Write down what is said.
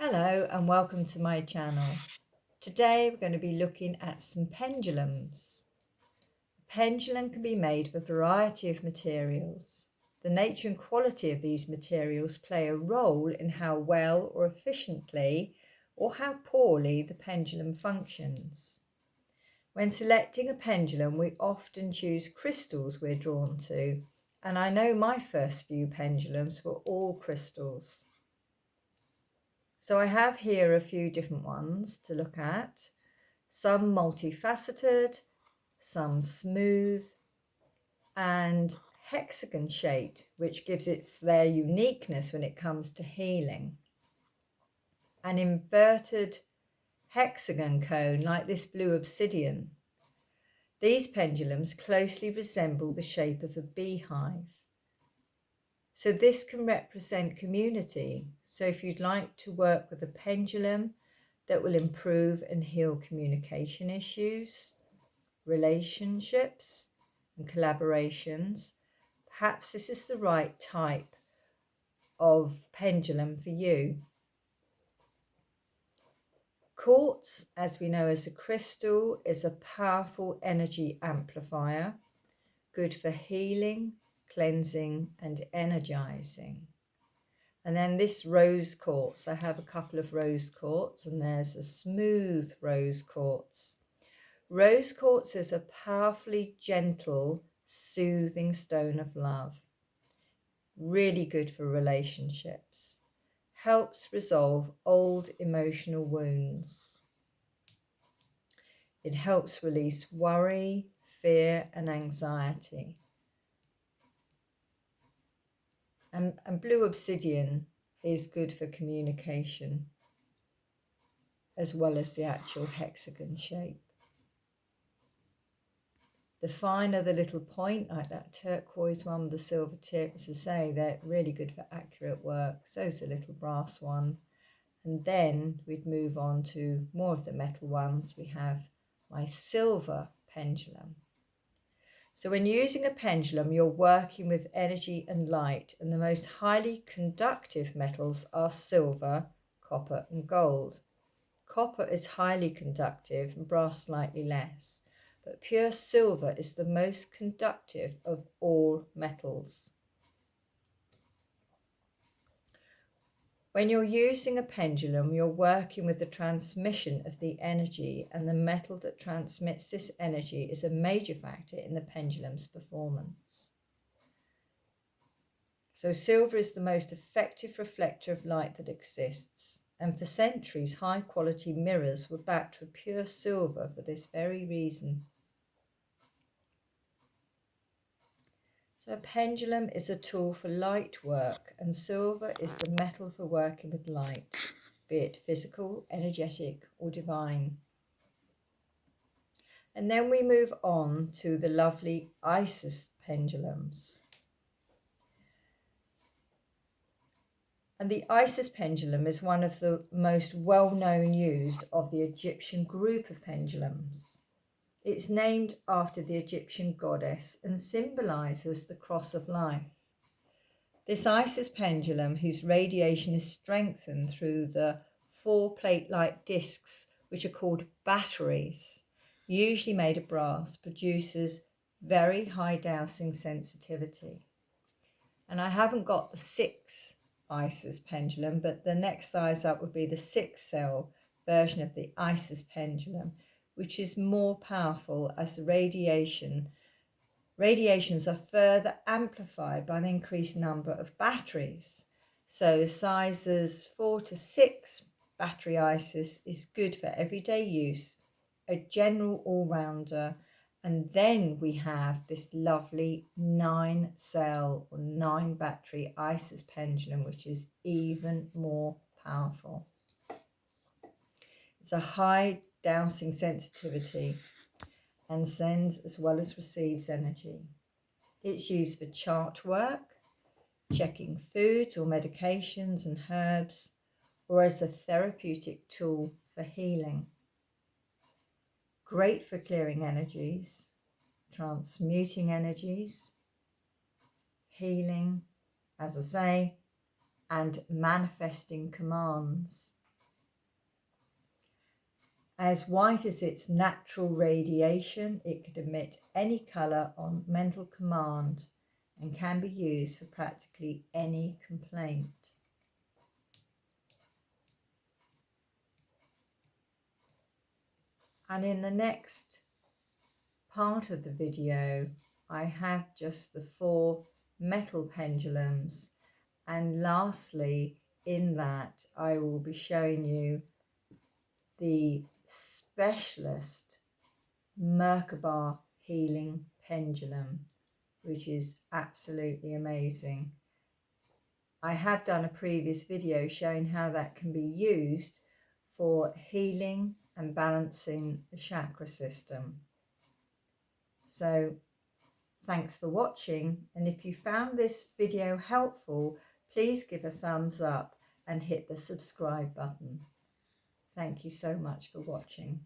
Hello and welcome to my channel. Today we're going to be looking at some pendulums. A pendulum can be made of a variety of materials. The nature and quality of these materials play a role in how well or efficiently or how poorly the pendulum functions. When selecting a pendulum, we often choose crystals we're drawn to, and I know my first few pendulums were all crystals. So I have here a few different ones to look at, some multifaceted, some smooth, and hexagon shaped, which gives their uniqueness when it comes to healing. An inverted hexagon cone like this blue obsidian. These pendulums closely resemble the shape of a beehive. So this can represent community. So if you'd like to work with a pendulum that will improve and heal communication issues, relationships and collaborations, perhaps this is the right type of pendulum for you. Quartz, as we know as a crystal, is a powerful energy amplifier, good for healing, cleansing and energizing. And then this rose quartz, I have a couple of rose quartz, and there's a smooth rose quartz. Rose quartz is a powerfully gentle, soothing stone of love. Really good for relationships. Helps resolve old emotional wounds. It helps release worry, fear and anxiety. And blue obsidian is good for communication, as well as the actual hexagon shape. The finer the little point, like that turquoise one with the silver tip, as I say, they're really good for accurate work. So's the little brass one. And then we'd move on to more of the metal ones. We have my silver pendulum. So when using a pendulum, you're working with energy and light, and the most highly conductive metals are silver, copper and gold. Copper is highly conductive and brass slightly less, but pure silver is the most conductive of all metals. When you're using a pendulum, you're working with the transmission of the energy, and the metal that transmits this energy is a major factor in the pendulum's performance. So silver is the most effective reflector of light that exists, and for centuries high quality mirrors were backed with pure silver for this very reason. So a pendulum is a tool for light work, and silver is the metal for working with light, be it physical, energetic or divine. And then we move on to the lovely Isis pendulums. And the Isis pendulum is one of the most well-known used of the Egyptian group of pendulums. It's named after the Egyptian goddess and symbolises the cross of life. This Isis pendulum, whose radiation is strengthened through the 4 plate-like discs, which are called batteries, usually made of brass, produces very high dowsing sensitivity. And I haven't got the 6 Isis pendulum, but the next size up would be the 6-cell version of the Isis pendulum, which is more powerful as the radiations are further amplified by an increased number of batteries. So sizes 4 to 6 battery Isis is good for everyday use, a general all-rounder. And then we have this lovely 9-cell or 9 battery Isis pendulum, which is even more powerful. It's a high dowsing sensitivity and sends as well as receives energy. It's used for chart work, checking foods or medications and herbs, or as a therapeutic tool for healing. Great for clearing energies, transmuting energies, healing, as I say, and manifesting commands. As white as its natural radiation, it could emit any colour on mental command and can be used for practically any complaint. And in the next part of the video, I have just the 4 metal pendulums, and lastly in that I will be showing you the specialist Merkabah healing pendulum, which is absolutely amazing. I have done a previous video showing how that can be used for healing and balancing the chakra system. So thanks for watching, and if you found this video helpful, please give a thumbs up and hit the subscribe button. Thank you so much for watching.